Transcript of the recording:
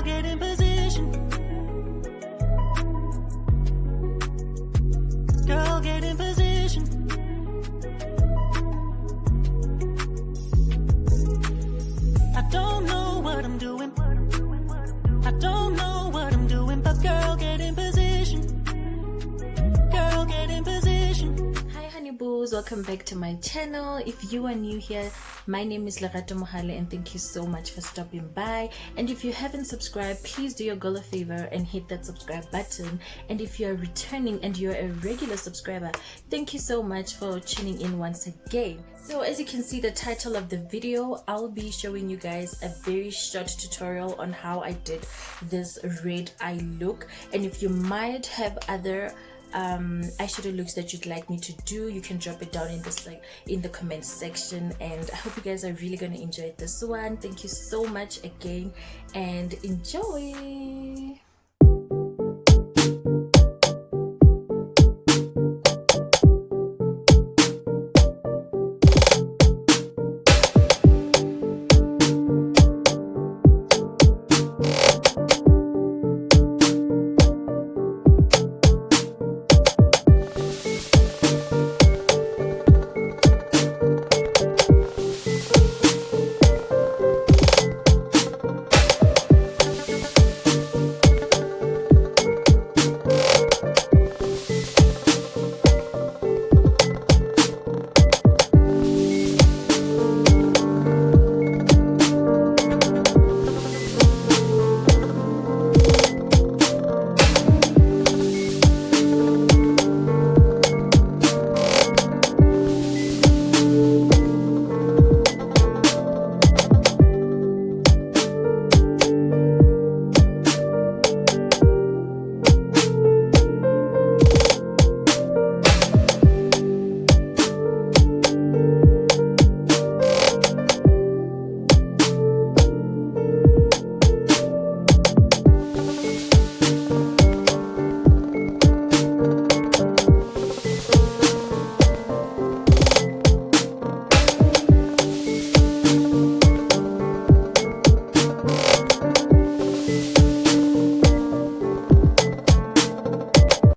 get in position. Girl, get in position. I don't know what I'm doing. I don't know what I'm doing, but girl, get in position. Girl, get in position. Hi honey boos, welcome back to my channel. If you are new here, my name is Lerato Mohale and thank you so much for stopping by. And if you haven't subscribed, please do your girl a favor and hit that subscribe button. And if you are returning and you're a regular subscriber, thank you so much for tuning in once again. So as you can see the title of the video, I'll be showing you guys a very short tutorial on how I did this red eye look. And if you might have other eyeshadow looks that you'd like me to do, you can drop it down in the comments section, and I hope you guys are really gonna enjoy this one. Thank you so much again and enjoy.